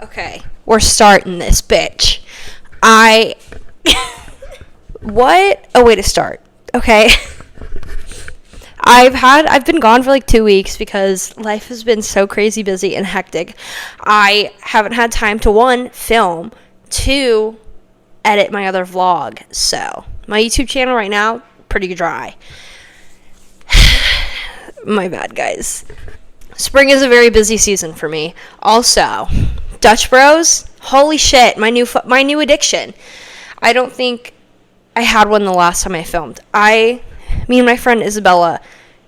Okay, we're starting this, bitch. What a way to start. Okay. I've been gone for like 2 weeks because life has been so crazy busy and hectic. I haven't had time to, 1, film, 2, edit my other vlog. So, my YouTube channel right now, pretty dry. My bad, guys. Spring is a very busy season for me. Also, Dutch Bros, holy shit, my new addiction. I don't think I had one the last time I filmed. Me and my friend Isabella,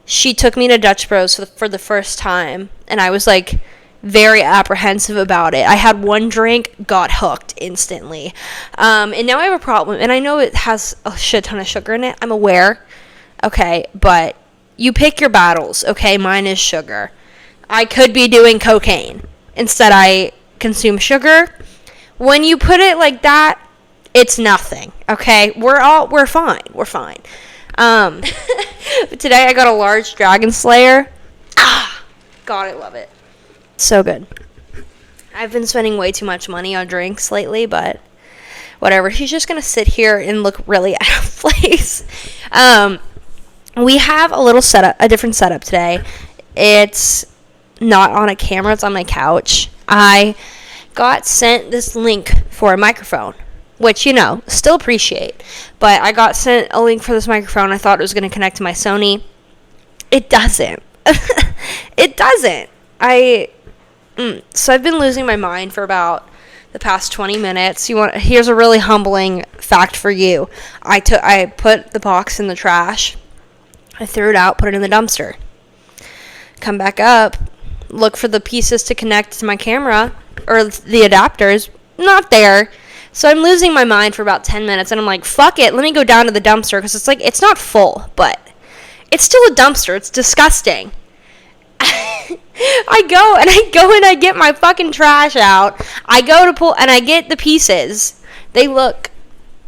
she took me to Dutch Bros for the first time, and I was like very apprehensive about it. I had one drink, got hooked instantly. And now I have a problem, and I know it has a shit ton of sugar in it. I'm aware, okay, but you pick your battles, okay? Mine is sugar. I could be doing cocaine. Instead, I consume sugar. When you put it like that, it's nothing, okay? We're fine. We're fine. Today I got a large Dragon Slayer. God, I love it. So good. I've been spending way too much money on drinks lately, but whatever. She's just gonna sit here and look really out of place. We have a different setup today. It's not on a camera, it's on my couch. I got sent this link for a microphone, which, still appreciate. But I got sent a link for this microphone. I thought it was going to connect to my Sony. It doesn't. It doesn't. So I've been losing my mind for about the past 20 minutes. Here's a really humbling fact for you. I put the box in the trash. I threw it out, put it in the dumpster. Come back up, look for the pieces to connect to my camera, or the adapters. Not there. So I'm losing my mind for about 10 minutes, and I'm like, fuck it, let me go down to the dumpster, because it's not full, but it's still a dumpster. It's disgusting. I go and I get my fucking trash out. I go to pull, and I get the pieces. They look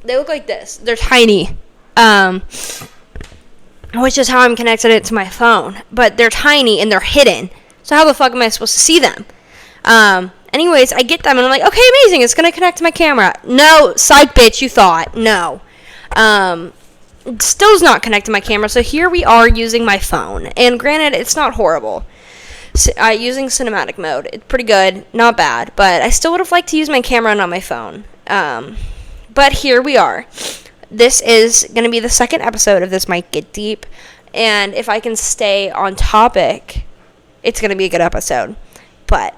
like this. They're tiny. Which is how I'm connecting it to my phone. But they're tiny, and they're hidden. So how the fuck am I supposed to see them? Anyways, I get them, and I'm like, okay, amazing, it's going to connect to my camera. No, psych, bitch, you thought. No. Still does not connect to my camera, so here we are using my phone. And granted, it's not horrible. Using cinematic mode, it's pretty good, not bad, but I still would have liked to use my camera and not my phone. But here we are. This is going to be the second episode of This Might Get Deep, and if I can stay on topic, it's going to be a good episode. But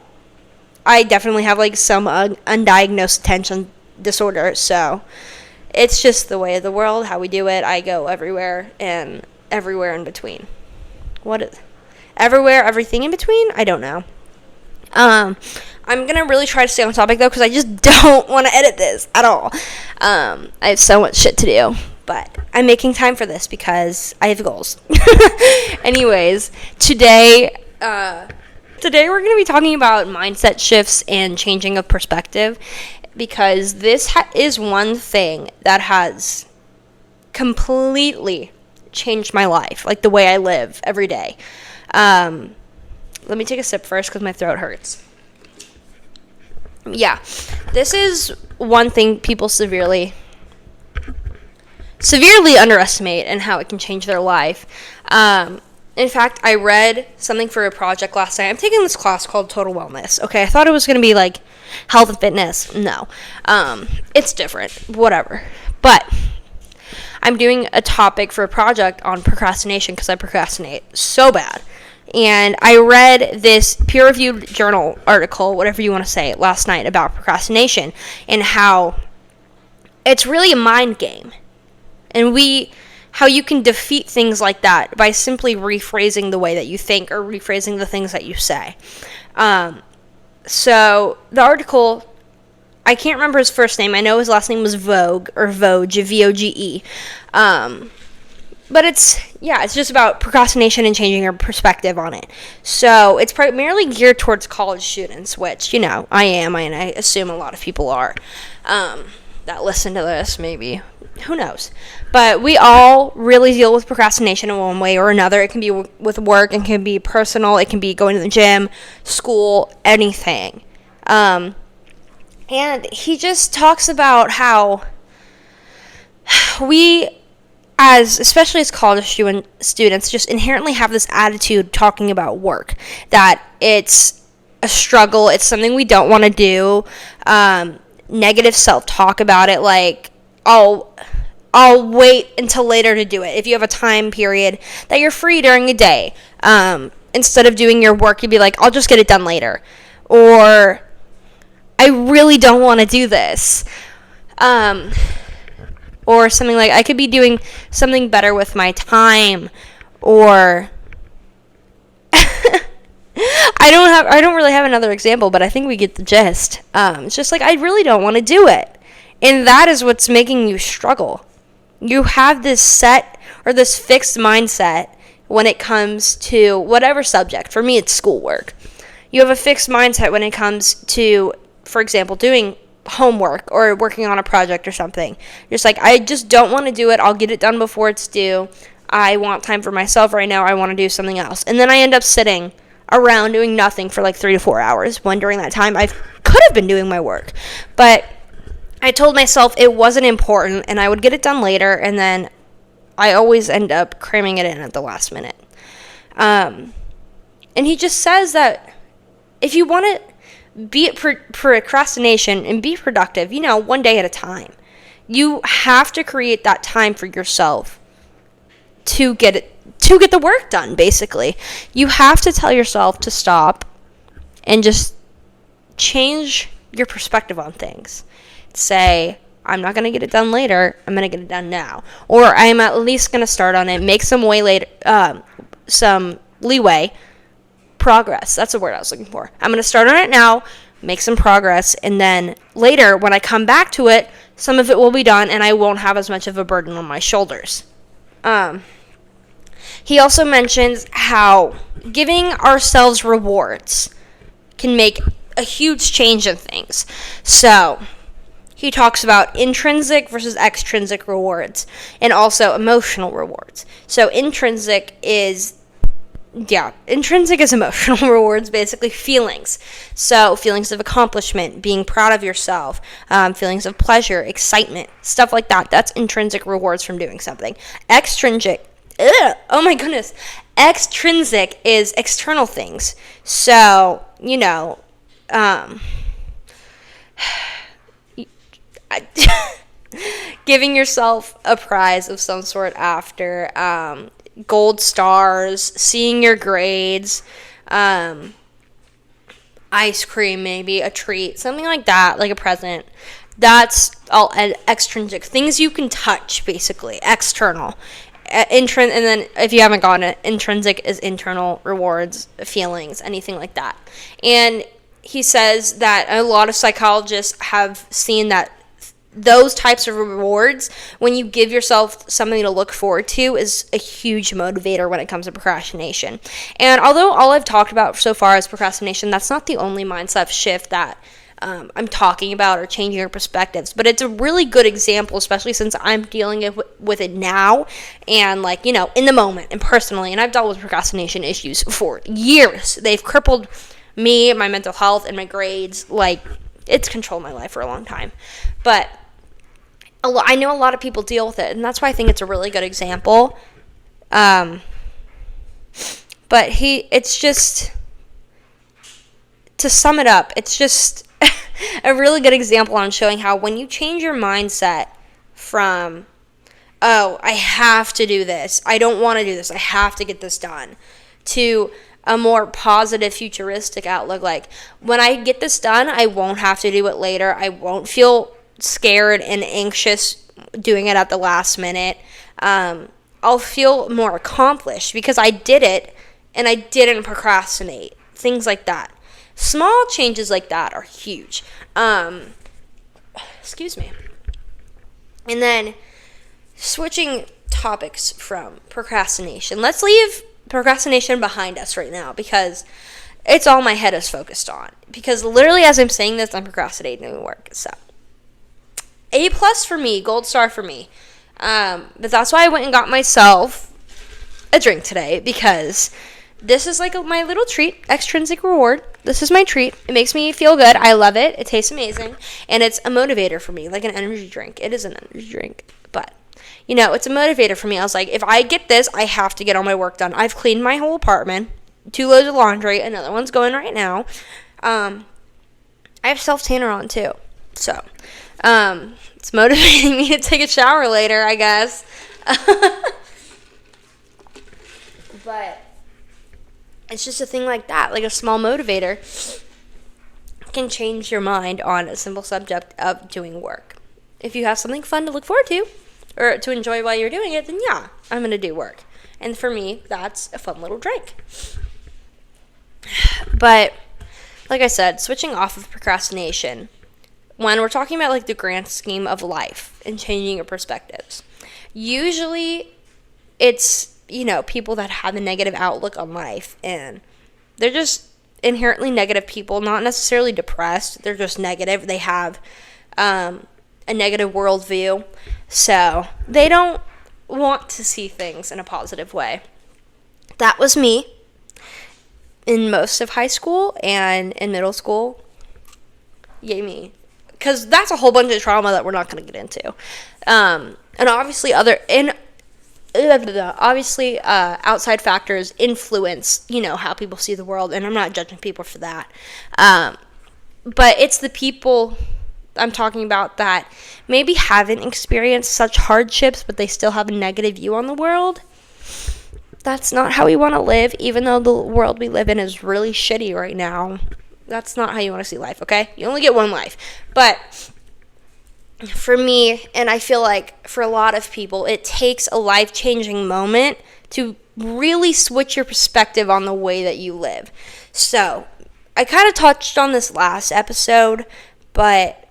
I definitely have some undiagnosed attention disorder, so it's just the way of the world, how we do it. I go everywhere and everywhere in between. Everywhere, everything in between? I don't know. I'm going to really try to stay on topic, though, because I just don't want to edit this at all. I have so much shit to do, but I'm making time for this because I have goals. Anyways, today we're going to be talking about mindset shifts and changing of perspective, because this is one thing that has completely changed my life, the way I live every day. Let me take a sip first because my throat hurts. Yeah, this is one thing people severely underestimate and how it can change their life. In fact, I read something for a project last night. I'm taking this class called Total Wellness. Okay, I thought it was going to be health and fitness. No, it's different. Whatever. But I'm doing a topic for a project on procrastination because I procrastinate so bad. And I read this peer-reviewed journal article, whatever you want to say, last night about procrastination and how it's really a mind game. And how you can defeat things like that by simply rephrasing the way that you think or rephrasing the things that you say. So the article, I can't remember his first name. I know his last name was Vogue, V-O-G-E. But it's just about procrastination and changing your perspective on it. So it's primarily geared towards college students, which, I am, and I assume a lot of people are that listen to this, maybe. Who knows? But we all really deal with procrastination in one way or another. It can be with work, it can be personal, it can be going to the gym, school, anything. And he just talks about how we, especially as college students, just inherently have this attitude talking about work, that it's a struggle, it's something we don't want to do, negative self-talk about it, like, I'll wait until later to do it. If you have a time period that you're free during the day, instead of doing your work, you'd be like, I'll just get it done later. Or, I really don't want to do this. Or something like, I could be doing something better with my time. Or, I don't really have another example, but I think we get the gist. It's just like, I really don't want to do it. And that is what's making you struggle. You have this set or this fixed mindset when it comes to whatever subject. For me, it's schoolwork. You have a fixed mindset when it comes to, for example, doing homework or working on a project or something. Just like, I just don't want to do it. I'll get it done before it's due. I want time for myself right now. I want to do something else. And then I end up sitting around doing nothing for like 3 to 4 hours, when during that time I could have been doing my work. But I told myself it wasn't important and I would get it done later, and then I always end up cramming it in at the last minute. And he just says that if you want to beat procrastination and be productive, one day at a time, you have to create that time for yourself to get the work done, basically. You have to tell yourself to stop and just change your perspective on things. Say, I'm not going to get it done later, I'm going to get it done now. Or I'm at least going to start on it, make some leeway, progress. That's the word I was looking for. I'm going to start on it now, make some progress, and then later, when I come back to it, some of it will be done, and I won't have as much of a burden on my shoulders. He also mentions how giving ourselves rewards can make a huge change in things. So, he talks about intrinsic versus extrinsic rewards, and also emotional rewards. So intrinsic is emotional rewards, basically feelings. So feelings of accomplishment, being proud of yourself, feelings of pleasure, excitement, stuff like that. That's intrinsic rewards from doing something. Extrinsic is external things. So, giving yourself a prize of some sort after, gold stars, seeing your grades, ice cream, maybe a treat, something like that, like a present. That's all extrinsic things you can touch, basically, external. And then if you haven't gotten it, intrinsic is internal rewards, feelings, anything like that. And he says that a lot of psychologists have seen that those types of rewards, when you give yourself something to look forward to, is a huge motivator when it comes to procrastination. And although all I've talked about so far is procrastination, that's not the only mindset shift that I'm talking about, or changing your perspectives. But it's a really good example, especially since I'm dealing with it now and, in the moment and personally. And I've dealt with procrastination issues for years. They've crippled me, my mental health, and my grades. It's controlled my life for a long time. But I know a lot of people deal with it, and that's why I think it's a really good example. But it's just, to sum it up, it's just a really good example on showing how when you change your mindset from, I have to do this, I don't want to do this, I have to get this done, to a more positive, futuristic outlook. Like, when I get this done, I won't have to do it later. I won't feel scared and anxious doing it at the last minute. I'll feel more accomplished because I did it and I didn't procrastinate. Things like that. Small changes like that are huge. Excuse me. And then, switching topics from procrastination. Let's leave procrastination behind us right now, because it's all my head is focused on. Because literally as I'm saying this, I'm procrastinating doing work. So, A+ for me, gold star for me. But that's why I went and got myself a drink today, because this is like my little treat, extrinsic reward. This is my treat. It makes me feel good. I love it. It tastes amazing. And it's a motivator for me, like an energy drink. It is an energy drink, but it's a motivator for me. I was like, if I get this, I have to get all my work done. I've cleaned my whole apartment, 2 loads of laundry. Another one's going right now. I have self-tanner on too. So, it's motivating me to take a shower later, I guess. But it's just a thing like that, like a small motivator can change your mind on a simple subject of doing work. If you have something fun to look forward to or to enjoy while you're doing it, then yeah, I'm going to do work. And for me, that's a fun little drink. But like I said, switching off of procrastination, when we're talking about like the grand scheme of life and changing your perspectives, usually it's people that have a negative outlook on life, and they're just inherently negative people, not necessarily depressed. They're just negative. They have a negative worldview, so they don't want to see things in a positive way. That was me in most of high school and in middle school. Yay me. Because that's a whole bunch of trauma that we're not going to get into. And obviously outside factors influence, how people see the world, and I'm not judging people for that. But it's the people I'm talking about that maybe haven't experienced such hardships, but they still have a negative view on the world. That's not how we want to live, even though the world we live in is really shitty right now. That's not how you want to see life, okay? You only get one life. But for me, and I feel like for a lot of people, it takes a life-changing moment to really switch your perspective on the way that you live. So, I kind of touched on this last episode, but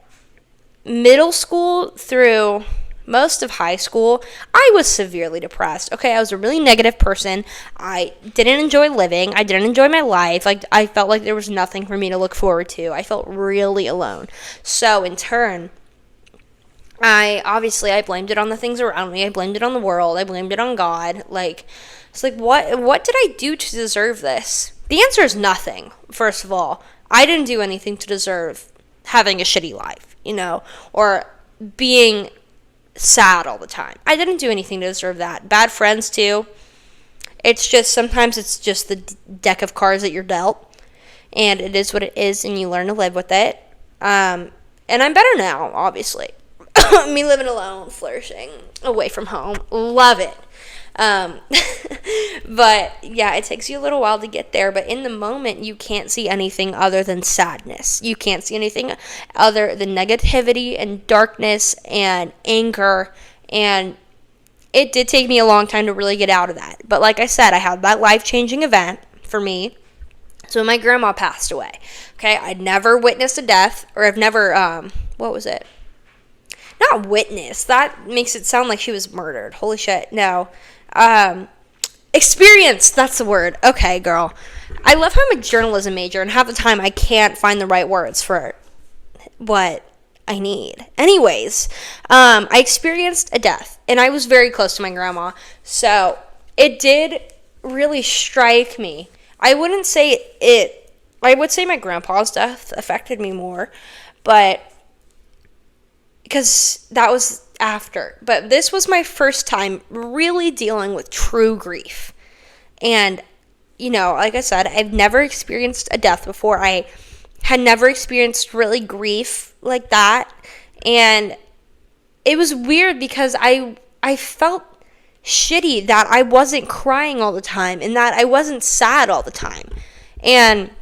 middle school through most of high school, I was severely depressed. Okay, I was a really negative person. I didn't enjoy living. I didn't enjoy my life. Like, I felt like there was nothing for me to look forward to. I felt really alone. So, in turn, I blamed it on the things around me. I blamed it on the world. I blamed it on God. It's like, what did I do to deserve this? The answer is nothing, first of all. I didn't do anything to deserve having a shitty life, or being sad all the time. I didn't do anything to deserve that. Bad friends, too. Sometimes it's just the deck of cards that you're dealt, and it is what it is, and you learn to live with it. And I'm better now, obviously. Me living alone, flourishing, away from home. Love it. But yeah, it takes you a little while to get there, but in the moment you can't see anything other than sadness. You can't see anything other than negativity and darkness and anger, and it did take me a long time to really get out of that. But like I said, I had that life-changing event for me. So when my grandma passed away, okay, I'd never witnessed a death, or I've never, what was it? Not witness. That makes it sound like she was murdered. Holy shit. No. Experience. That's the word. Okay, girl. I love how I'm a journalism major, and half the time I can't find the right words for what I need. Anyways, I experienced a death, and I was very close to my grandma. So it did really strike me. I would say my grandpa's death affected me more, but because that was after. But this was my first time really dealing with true grief. And, like I said, I've never experienced a death before. I had never experienced really grief like that. And it was weird because I felt shitty that I wasn't crying all the time and that I wasn't sad all the time. And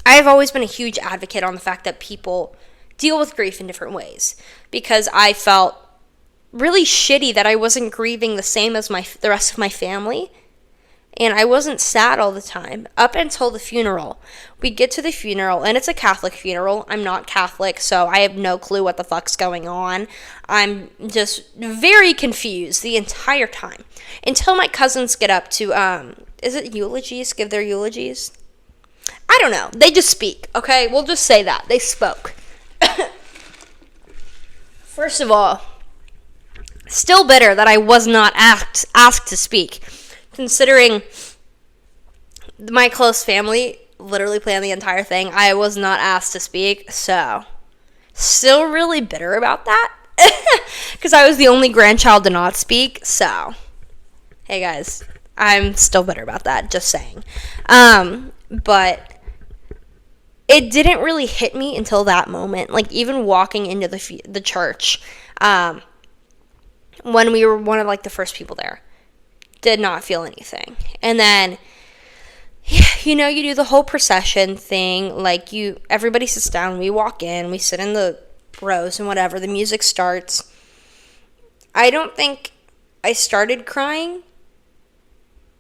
I've always been a huge advocate on the fact that people deal with grief in different ways, because I felt really shitty that I wasn't grieving the same as the rest of my family, and I wasn't sad all the time up until the funeral. We get to the funeral, and it's a Catholic funeral. I'm not Catholic, so I have no clue what the fuck's going on. I'm just very confused the entire time until my cousins get up to is it eulogies? Give their eulogies? I don't know. They just speak, okay? We'll just say that. They spoke. First of all, still bitter that I was not asked to speak, considering My close family literally planned the entire thing. I was not asked to speak, so still really bitter about that because I was the only grandchild to not speak. So, hey guys, I'm still bitter about that. Just saying. But it didn't really hit me until that moment. Like, even walking into the church, when we were one of, like, the first people there, did not feel anything. And then, you know, you do the whole procession thing. Like, everybody sits down, we walk in, we sit in the rows and whatever. The music starts. I don't think I started crying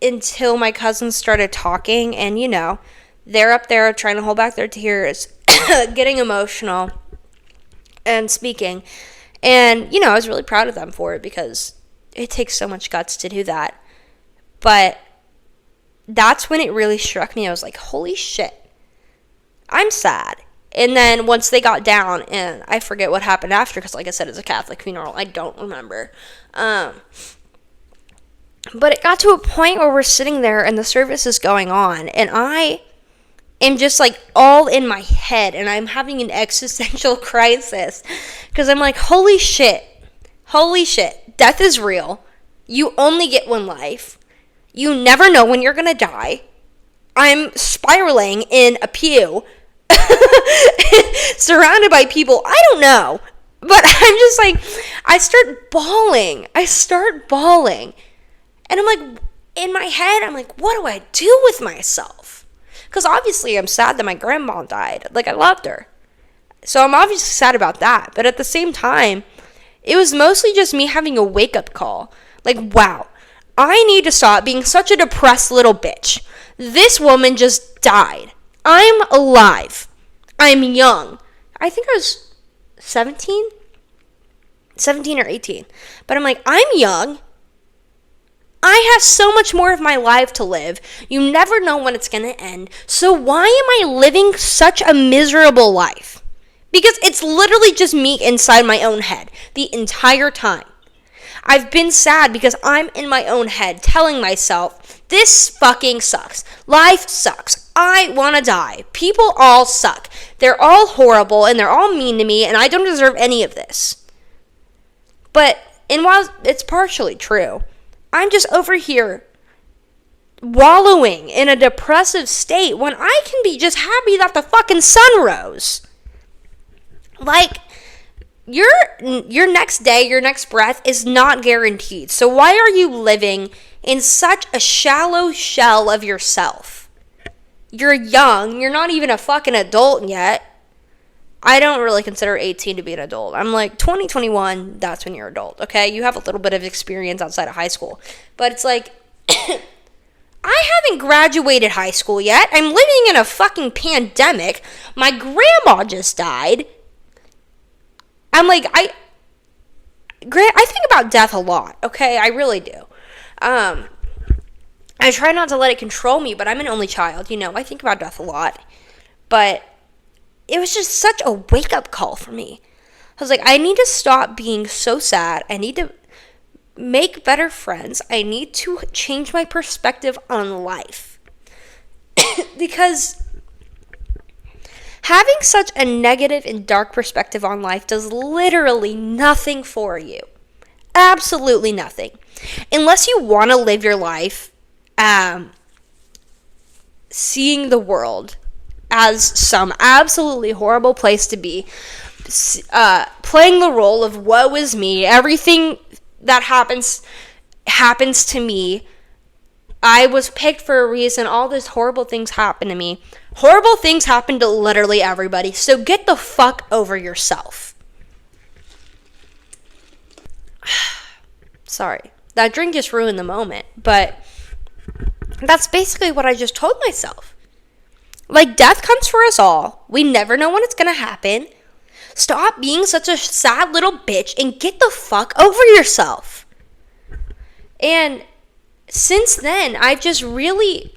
until my cousins started talking, and, you know, they're up there trying to hold back their tears, getting emotional, and speaking. And, you know, I was really proud of them for it because it takes so much guts to do that. But that's when it really struck me. I was like, holy shit, I'm sad. And then once they got down, and I forget what happened after because, like I said, it's a Catholic funeral. I don't remember. But it got to a point where we're sitting there and the service is going on, and I am just like all in my head, and I'm having an existential crisis because I'm like, holy shit, death is real. You only get one life. You never know when you're gonna die. I'm spiraling in a pew surrounded by people I don't know, but I'm just like, I start bawling, and I'm like, in my head, I'm like, what do I do with myself? Because obviously I'm sad that my grandma died. Like, I loved her. So I'm obviously sad about that. But at the same time, it was mostly just me having a wake-up call. Like, wow, I need to stop being such a depressed little bitch. This woman just died. I'm alive. I'm young. I think I was 17 or 18. But I'm like, I'm young. I have so much more of my life to live. You never know when it's going to end. So why am I living such a miserable life? Because it's literally just me inside my own head the entire time. I've been sad because I'm in my own head telling myself, this fucking sucks. Life sucks. I want to die. People all suck. They're all horrible and they're all mean to me and I don't deserve any of this. And while it's partially true, I'm just over here wallowing in a depressive state when I can be just happy that the fucking sun rose. Like, your next day, your next breath is not guaranteed. So why are you living in such a shallow shell of yourself? You're young. You're not even a fucking adult yet. I don't really consider 18 to be an adult. I'm like, 20, 21, that's when you're adult, okay? You have a little bit of experience outside of high school. But it's like, I haven't graduated high school yet. I'm living in a fucking pandemic. My grandma just died. I'm like, I think about death a lot, okay? I really do. I try not to let it control me, but I'm an only child, you know? I think about death a lot. But it was just such a wake-up call for me. I was like, I need to stop being so sad. I need to make better friends. I need to change my perspective on life. Because having such a negative and dark perspective on life does literally nothing for you. Absolutely nothing. Unless you want to live your life seeing the world as some absolutely horrible place to be, playing the role of woe is me, everything that happens to me, I was picked for a reason, all these horrible things happen to me. Horrible things happen to literally everybody, so get the fuck over yourself. Sorry, that drink just ruined the moment, but that's basically what I just told myself. Like, death comes for us all. We never know when it's gonna happen. Stop being such a sad little bitch and get the fuck over yourself. And since then, I've just really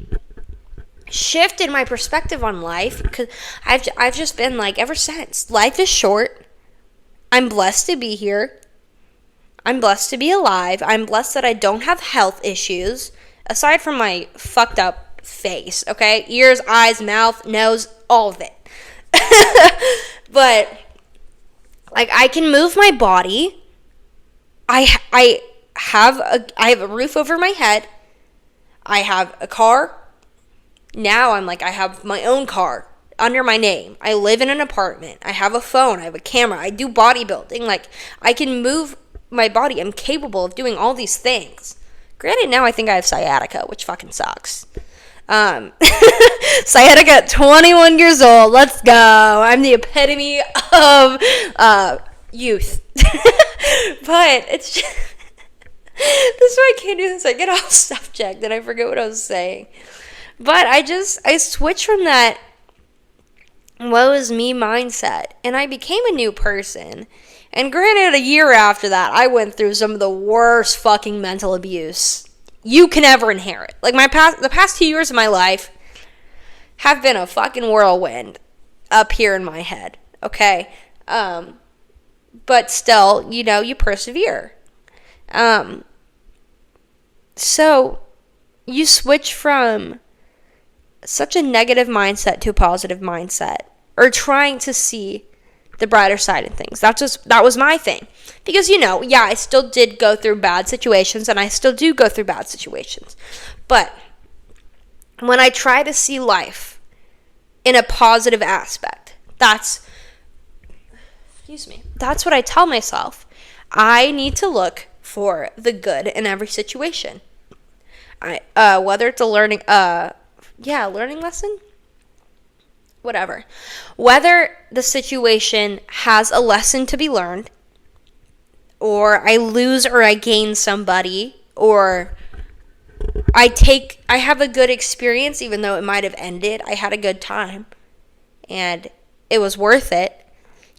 shifted my perspective on life because I've just been like, ever since, life is short. I'm blessed to be here. I'm blessed to be alive. I'm blessed that I don't have health issues aside from my fucked up face, okay? Ears, eyes, mouth, nose, all of it. But, like, I can move my body. I have a roof over my head. I have a car. Now I'm like, I have my own car under my name. I live in an apartment. I have a phone. I have a camera. I do bodybuilding. Like, I can move my body. I'm capable of doing all these things. Granted, now I think I have sciatica, which fucking sucks. Sciatica at 21 years old. Let's go. I'm the epitome of youth. But it's just... This is why I can't do this. I get off subject and I forget what I was saying. But I switched from that woe is me mindset, and I became a new person. And granted, a year after that, I went through some of the worst fucking mental abuse you can ever inherit. Like, the past 2 years of my life have been a fucking whirlwind up here in my head, okay? But still, you persevere. So, you switch from such a negative mindset to a positive mindset, or trying to see the brighter side of things. That was my thing. Because, I still did go through bad situations, and I still do go through bad situations. But when I try to see life in a positive aspect, that's what I tell myself. I need to look for the good in every situation. Whether it's a learning lesson? Whatever. Whether the situation has a lesson to be learned, or I lose or I gain somebody, or I have a good experience even though it might have ended. I had a good time and it was worth it.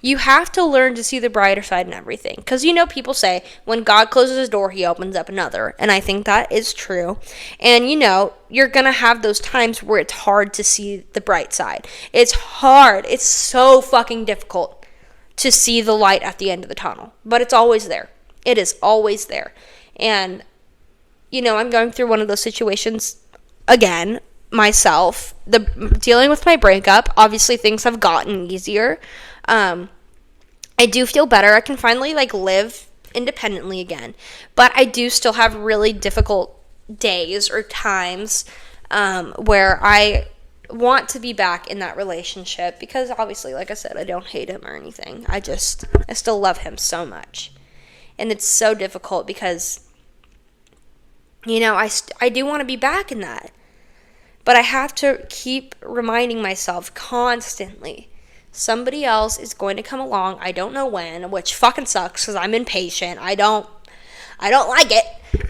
You have to learn to see the brighter side in everything. Because, people say, when God closes his door, he opens up another. And I think that is true. And, you're going to have those times where it's hard to see the bright side. It's hard. It's so fucking difficult to see the light at the end of the tunnel. But it's always there. It is always there. And, I'm going through one of those situations again, myself. Dealing with my breakup, obviously things have gotten easier. I do feel better. I can finally live independently again, but I do still have really difficult days or times where I want to be back in that relationship, because obviously, like I said, I don't hate him or anything. I still love him so much, and it's so difficult because I do want to be back in that, but I have to keep reminding myself constantly. Somebody else is going to come along. I don't know when, which fucking sucks because I'm impatient. I don't like it,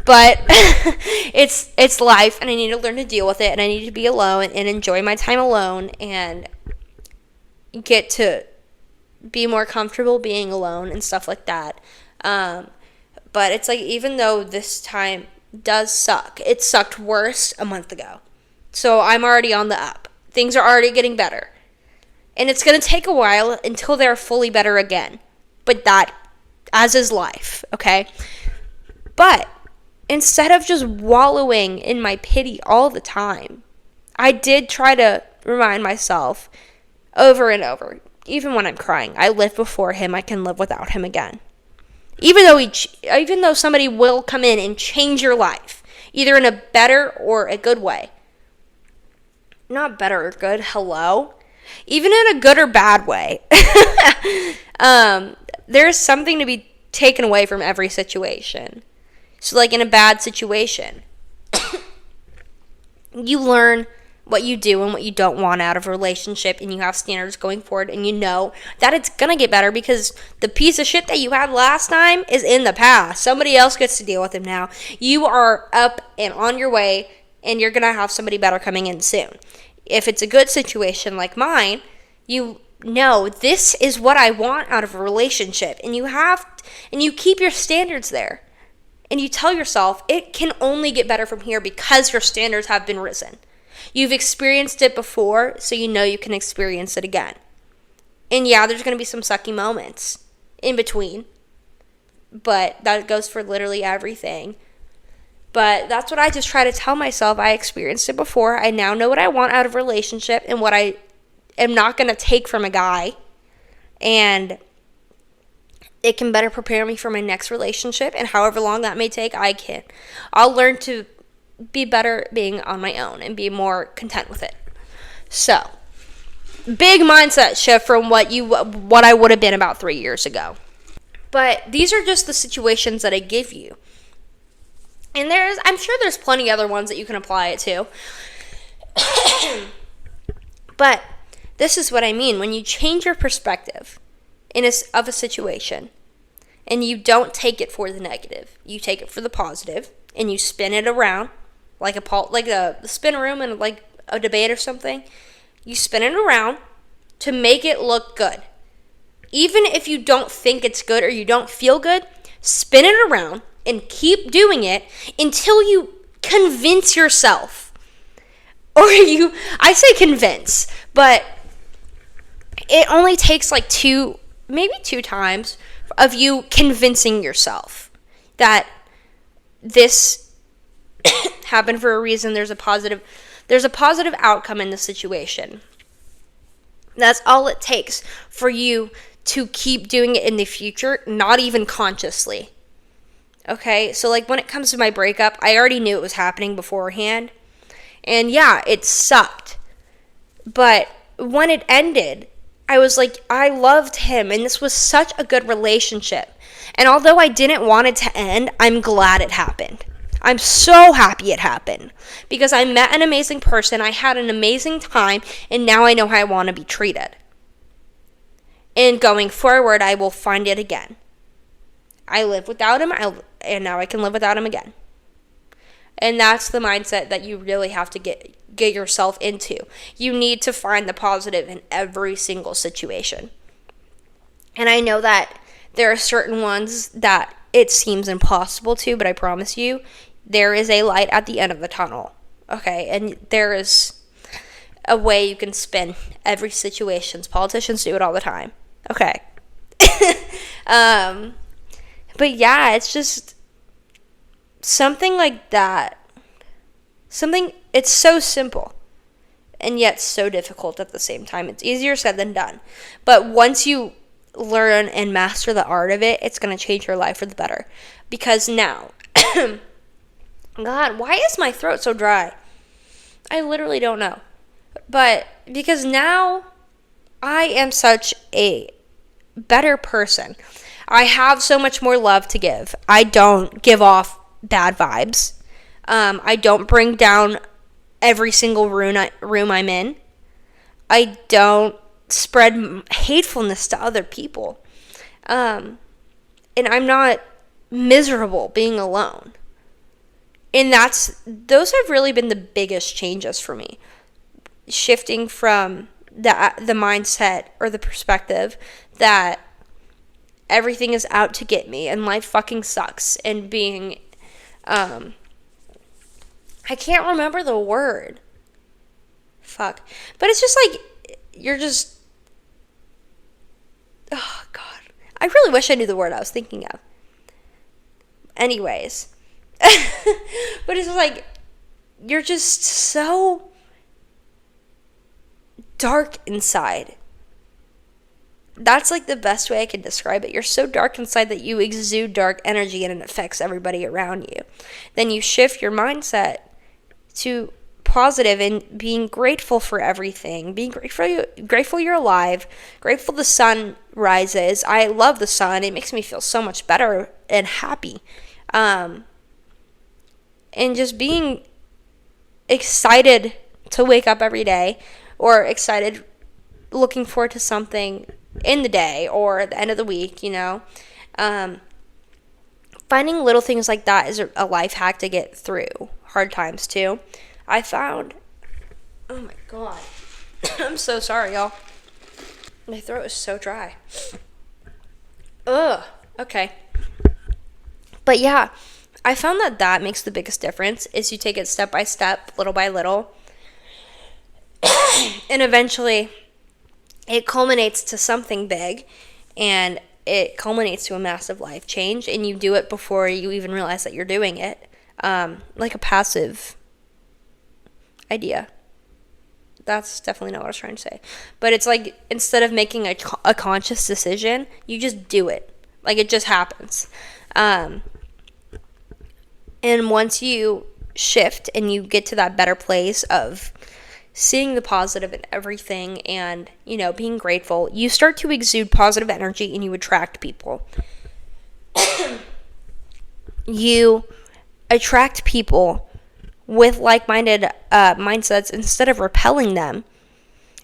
but it's life, and I need to learn to deal with it, and I need to be alone and enjoy my time alone and get to be more comfortable being alone and stuff like that. But it's even though this time does suck, it sucked worse a month ago. So I'm already on the up. Things are already getting better. And it's going to take a while until they're fully better again. But that, as is life, okay? But instead of just wallowing in my pity all the time, I did try to remind myself over and over, even when I'm crying, I live before him, I can live without him again. Even though somebody will come in and change your life, either in a better or a good way. Not better or good, hello? Even in a good or bad way. There's something to be taken away from every situation. So, in a bad situation, you learn what you do and what you don't want out of a relationship, and you have standards going forward, and you know that it's going to get better because the piece of shit that you had last time is in the past. Somebody else gets to deal with him now. You are up and on your way, and you're going to have somebody better coming in soon. If it's a good situation like mine, you know this is what I want out of a relationship, and you keep your standards there, and you tell yourself it can only get better from here because your standards have been risen. You've experienced it before, so you know you can experience it again. And yeah, there's going to be some sucky moments in between, but that goes for literally everything. But that's what I just try to tell myself. I experienced it before. I now know what I want out of a relationship and what I am not going to take from a guy. And it can better prepare me for my next relationship. And however long that may take, I'll learn to be better being on my own and be more content with it. So, big mindset shift from what I would have been about 3 years ago. But these are just the situations that I give you. And I'm sure there's plenty other ones that you can apply it to. But this is what I mean. When you change your perspective of a situation, and you don't take it for the negative, you take it for the positive, and you spin it around like a spin room in like a debate or something. You spin it around to make it look good. Even if you don't think it's good or you don't feel good, spin it around and keep doing it until you convince yourself. I say convince, but it only takes like maybe two times of you convincing yourself that this happened for a reason. There's a positive outcome in the situation. That's all it takes for you to keep doing it in the future, not even consciously. Okay, so like when it comes to my breakup, I already knew it was happening beforehand. And yeah, it sucked. But when it ended, I was like, I loved him, and this was such a good relationship. And although I didn't want it to end, I'm glad it happened. I'm so happy it happened. Because I met an amazing person, I had an amazing time, and now I know how I want to be treated. And going forward, I will find it again. I lived without him, and now I can live without him again. And that's the mindset that you really have to get yourself into. You need to find the positive in every single situation. And I know that there are certain ones that it seems impossible to, but I promise you, there is a light at the end of the tunnel. Okay? And there is a way you can spin every situation. Politicians do it all the time. Okay. But yeah, it's just something like that. It's so simple and yet so difficult at the same time. It's easier said than done. But once you learn and master the art of it, it's going to change your life for the better. Because now, God, why is my throat so dry? I literally don't know. But because now I am such a better person. I have so much more love to give. I don't give off bad vibes. I don't bring down every single room I'm in. I don't spread hatefulness to other people. And I'm not miserable being alone. And those have really been the biggest changes for me. Shifting from the mindset or the perspective that everything is out to get me and life fucking sucks, and being I can't remember the word. Fuck. But it's just like you're just, oh God. I really wish I knew the word I was thinking of. Anyways. But it's like you're just so dark inside. That's like the best way I can describe it. You're so dark inside that you exude dark energy and it affects everybody around you. Then you shift your mindset to positive and being grateful for everything. Being grateful you're alive. Grateful the sun rises. I love the sun. It makes me feel so much better and happy. And just being excited to wake up every day, or excited looking forward to something in the day or at the end of the week, you know. Finding little things like that is a life hack to get through hard times too. I found, oh my God, I'm so sorry, y'all. My throat is so dry. Ugh, okay. But yeah, I found that makes the biggest difference is you take it step by step, little by little. And eventually it culminates to something big, and it culminates to a massive life change, and you do it before you even realize that you're doing it. like a passive idea. That's definitely not what I was trying to say. But it's like, instead of making a conscious decision, you just do it. Like, it just happens. And once you shift and you get to that better place of seeing the positive in everything and, being grateful, you start to exude positive energy and you attract people. You attract people with like-minded mindsets instead of repelling them.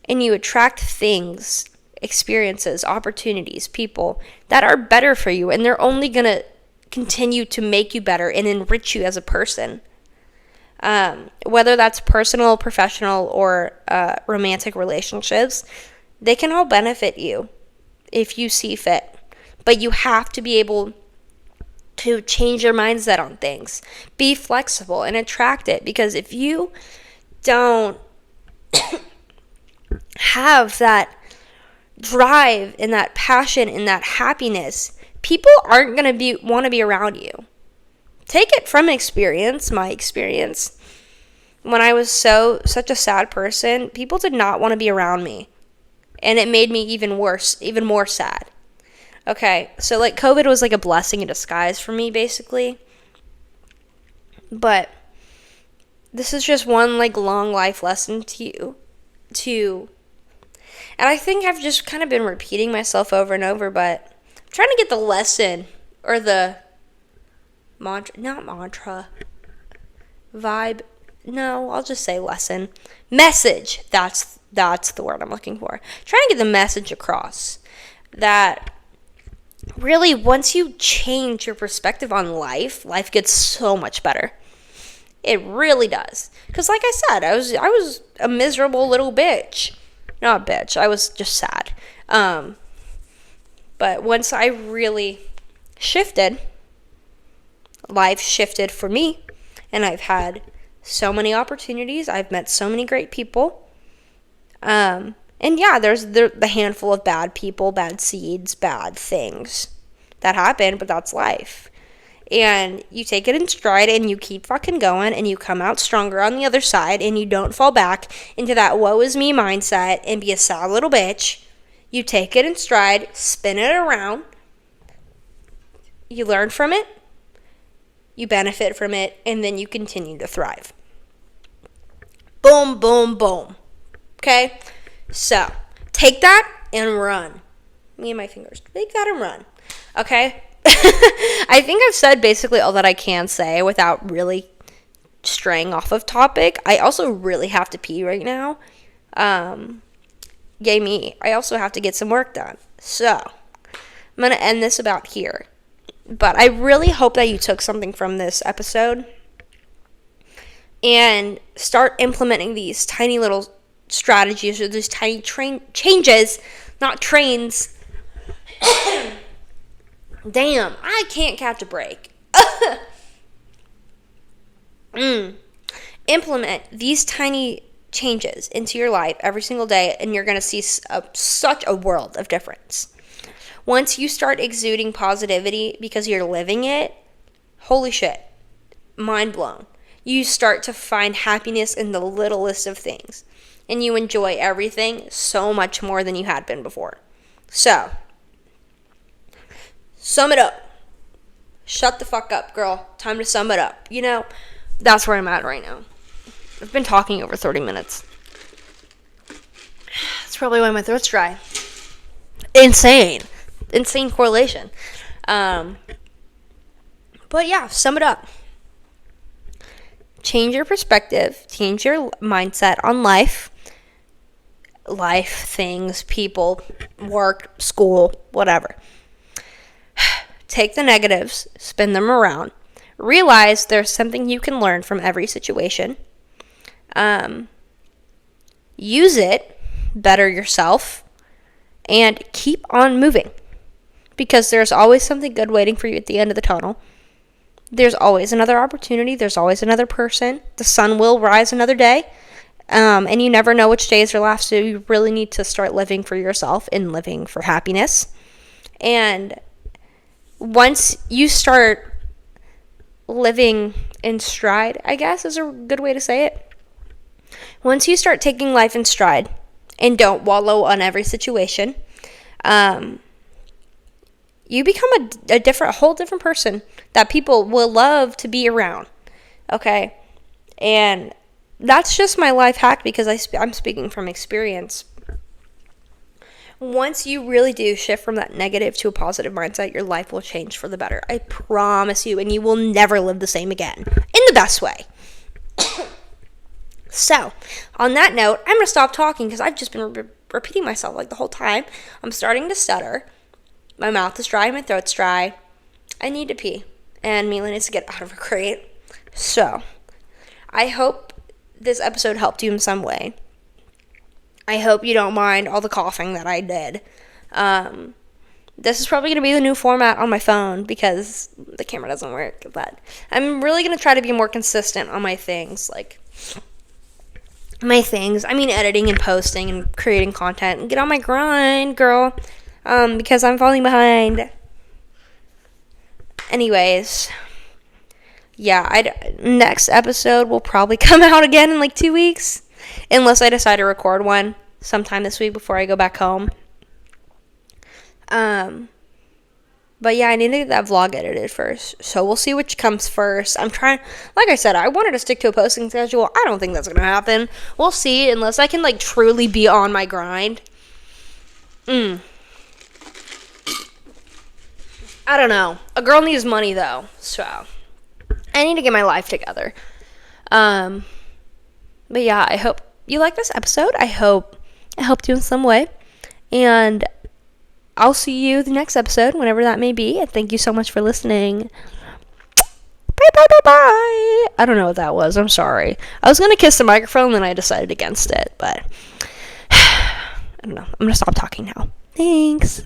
And you attract things, experiences, opportunities, people that are better for you. And they're only going to continue to make you better and enrich you as a person. Whether that's personal, professional, or romantic relationships, they can all benefit you if you see fit. But you have to be able to change your mindset on things. Be flexible and attract it. Because if you don't have that drive and that passion and that happiness, people aren't going to want to be around you. Take it from experience, my experience. When I was such a sad person, people did not want to be around me. And it made me even worse, even more sad. Okay, so like COVID was like a blessing in disguise for me, basically. But this is just one like long life lesson to you. And I think I've just kind of been repeating myself over and over, but I'm trying to get the lesson or the vibe. No, I'll just say lesson. Message. That's the word I'm looking for. Trying to get the message across that really, once you change your perspective on life gets so much better. It really does. Because like I said, I was a miserable little bitch. Not bitch. I was just sad. But once I really shifted, life shifted for me. And I've had so many opportunities. I've met so many great people. And yeah, there's the handful of bad people, bad seeds, bad things that happen, but that's life. And you take it in stride and you keep fucking going and you come out stronger on the other side and you don't fall back into that woe is me mindset and be a sad little bitch. You take it in stride, spin it around, you learn from it, you benefit from it, and then you continue to thrive. Boom, boom, boom. Okay? So, take that and run. Me and my fingers. Take that and run. Okay? I think I've said basically all that I can say without really straying off of topic. I also really have to pee right now. Yay me. I also have to get some work done. So, I'm going to end this about here. But I really hope that you took something from this episode and start implementing these tiny little strategies or these tiny changes, not trains. Damn, I can't catch a break. Implement these tiny changes into your life every single day, and you're going to see such a world of difference. Once you start exuding positivity because you're living it, holy shit, mind blown. You start to find happiness in the littlest of things, and you enjoy everything so much more than you had been before. So, sum it up. Shut the fuck up, girl. Time to sum it up. That's where I'm at right now. I've been talking over 30 minutes. That's probably why my throat's dry. Insane correlation. But yeah, sum it up. Change your perspective. Change your mindset on life. Things, people, work, school, whatever. Take the negatives, spin them around. Realize there's something you can learn from every situation. Use it, better yourself, and keep on moving. Because there's always something good waiting for you at the end of the tunnel. There's always another opportunity. There's always another person. The sun will rise another day. And you never know which day is your last, so you really need to start living for yourself and living for happiness. And once you start living in stride, I guess is a good way to say it. Once you start taking life in stride and don't wallow on every situation, you become a whole different person that people will love to be around. Okay? And that's just my life hack because I'm speaking from experience. Once you really do shift from that negative to a positive mindset, your life will change for the better. I promise you, and you will never live the same again. In the best way. So, on that note, I'm going to stop talking because I've just been repeating myself like the whole time. I'm starting to stutter. My mouth is dry, my throat's dry. I need to pee. And Mila needs to get out of her crate. So, I hope this episode helped you in some way. I hope you don't mind all the coughing that I did. This is probably going to be the new format on my phone because the camera doesn't work. But I'm really going to try to be more consistent on my things. Editing and posting and creating content. And get on my grind, girl. Because I'm falling behind. Anyways. Yeah, next episode will probably come out again in 2 weeks. Unless I decide to record one sometime this week before I go back home. But yeah, I need to get that vlog edited first. So we'll see which comes first. I'm trying, like I said, I wanted to stick to a posting schedule. I don't think that's going to happen. We'll see, unless I can truly be on my grind. I don't know. A girl needs money though, so I need to get my life together. But yeah, I hope you like this episode. I hope it helped you in some way. And I'll see you the next episode, whenever that may be. And thank you so much for listening. Bye, bye, bye, bye. I don't know what that was. I'm sorry. I was going to kiss the microphone, and then I decided against it. But I don't know. I'm going to stop talking now. Thanks.